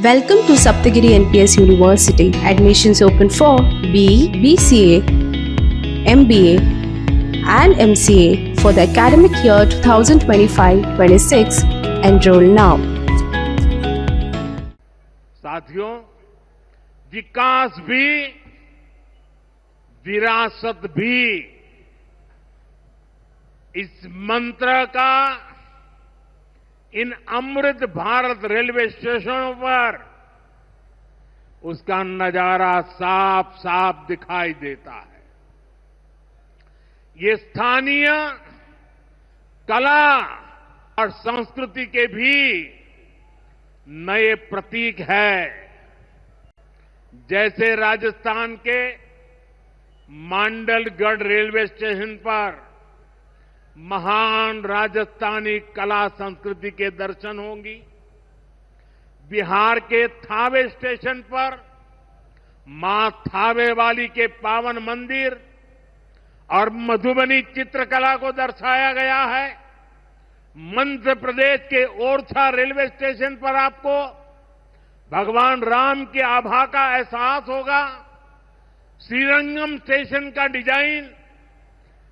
Welcome to Saptagiri NPS University. Admissions open for BE, BCA, MBA and MCA for the academic year 2025-26. Enroll now. साथियों, विकास भी विरासत भी इस मंत्र का इन अमृत भारत रेलवे स्टेशनों पर उसका नजारा साफ साफ दिखाई देता है। ये स्थानीय कला और संस्कृति के भी नए प्रतीक है। जैसे राजस्थान के मांडलगढ़ रेलवे स्टेशन पर महान राजस्थानी कला संस्कृति के दर्शन होंगी, बिहार के थावे स्टेशन पर मां थावे वाली के पावन मंदिर और मधुबनी चित्रकला को दर्शाया गया है। मध्य प्रदेश के ओरछा रेलवे स्टेशन पर आपको भगवान राम की आभा का एहसास होगा। श्रीरंगम स्टेशन का डिजाइन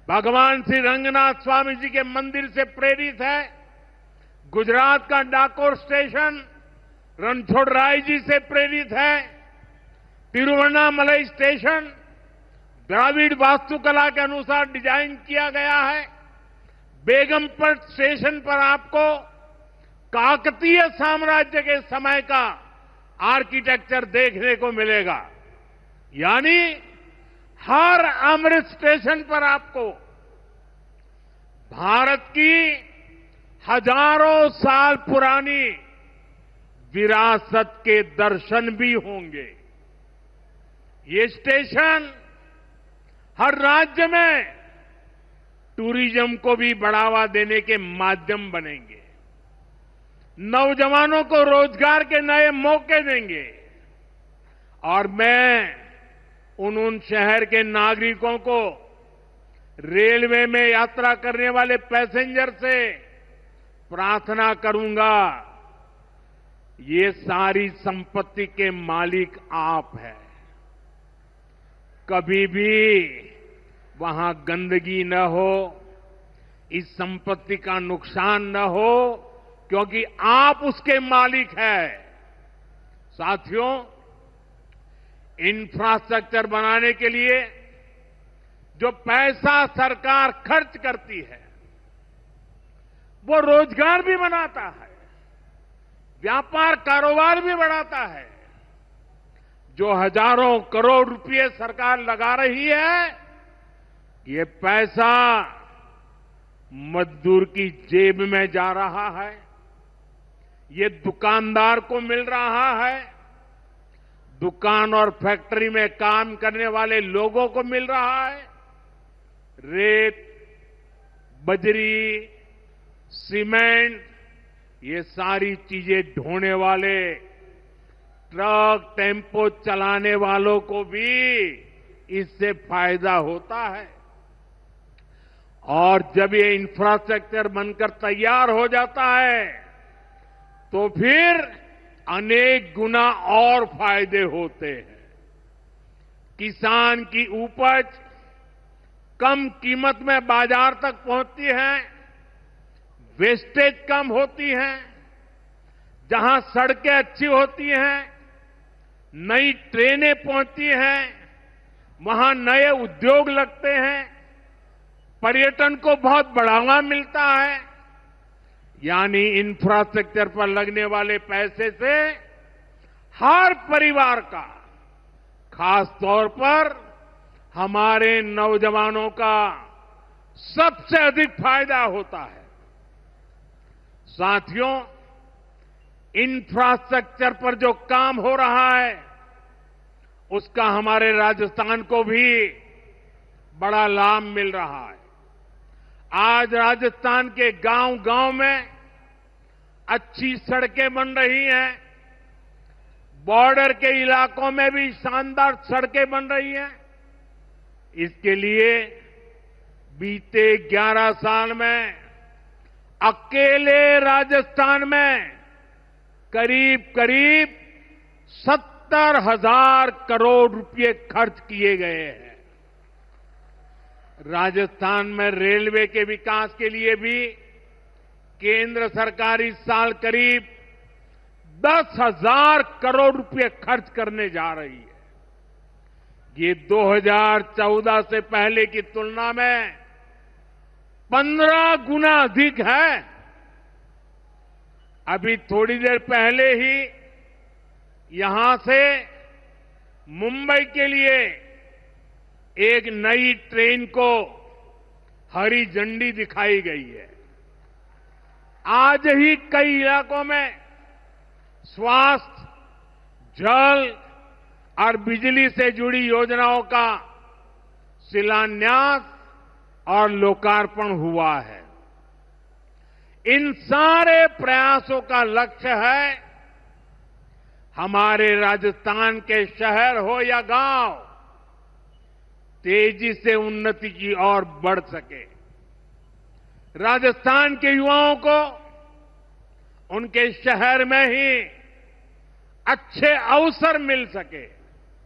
भगवान श्री रंगनाथ स्वामी जी के मंदिर से प्रेरित है। गुजरात का डाकोर स्टेशन रणछोड़राय जी से प्रेरित है। तिरुवन्नामलई स्टेशन द्राविड़ वास्तुकला के अनुसार डिजाइन किया गया है। बेगमपट स्टेशन पर आपको काकतीय साम्राज्य के समय का आर्किटेक्चर देखने को मिलेगा। यानी हर अमृत स्टेशन पर आपको भारत की हजारों साल पुरानी विरासत के दर्शन भी होंगे। ये स्टेशन हर राज्य में टूरिज्म को भी बढ़ावा देने के माध्यम बनेंगे, नौजवानों को रोजगार के नए मौके देंगे। और मैं उन शहर के नागरिकों को रेलवे में यात्रा करने वाले पैसेंजर से प्रार्थना करूंगा, ये सारी संपत्ति के मालिक आप हैं। कभी भी वहां गंदगी न हो, इस संपत्ति का नुकसान न हो, क्योंकि आप उसके मालिक हैं। साथियों, इंफ्रास्ट्रक्चर बनाने के लिए जो पैसा सरकार खर्च करती है, वो रोजगार भी बनाता है, व्यापार कारोबार भी बढ़ाता है। जो हजारों करोड़ रुपए सरकार लगा रही है, ये पैसा मजदूर की जेब में जा रहा है, ये दुकानदार को मिल रहा है, दुकान और फैक्ट्री में काम करने वाले लोगों को मिल रहा है। रेत, बजरी, सीमेंट, ये सारी चीजें ढोने वाले ट्रक, टेम्पो चलाने वालों को भी इससे फायदा होता है। और जब ये इंफ्रास्ट्रक्चर बनकर तैयार हो जाता है, तो फिर अनेक गुना और फायदे होते हैं। किसान की उपज कम कीमत में बाजार तक पहुंचती है, वेस्टेज कम होती है, जहां सड़कें अच्छी होती हैं, नई ट्रेनें पहुंचती हैं, वहां नए उद्योग लगते हैं, पर्यटन को बहुत बढ़ावा मिलता है। यानी इंफ्रास्ट्रक्चर पर लगने वाले पैसे से हर परिवार का, खास तौर पर हमारे नौजवानों का सबसे अधिक फायदा होता है। साथियों, इंफ्रास्ट्रक्चर पर जो काम हो रहा है, उसका हमारे राजस्थान को भी बड़ा लाभ मिल रहा है। आज राजस्थान के गांव-गांव में अच्छी सड़कें बन रही हैं, बॉर्डर के इलाकों में भी शानदार सड़कें बन रही हैं। इसके लिए बीते 11 साल में अकेले राजस्थान में करीब करीब 70,000 करोड़ रुपए खर्च किए गए हैं। राजस्थान में रेलवे के विकास के लिए भी केंद्र सरकार इस साल करीब 10,000 करोड़ रुपए खर्च करने जा रही है। ये 2014 से पहले की तुलना में 15 गुना अधिक है। अभी थोड़ी देर पहले ही यहां से मुंबई के लिए एक नई ट्रेन को हरी झंडी दिखाई गई है। आज ही कई इलाकों में स्वास्थ्य, जल और बिजली से जुड़ी योजनाओं का शिलान्यास और लोकार्पण हुआ है। इन सारे प्रयासों का लक्ष्य है हमारे राजस्थान के शहर हो या गांव तेजी से उन्नति की ओर बढ़ सके, राजस्थान के युवाओं को उनके शहर में ही अच्छे अवसर मिल सके,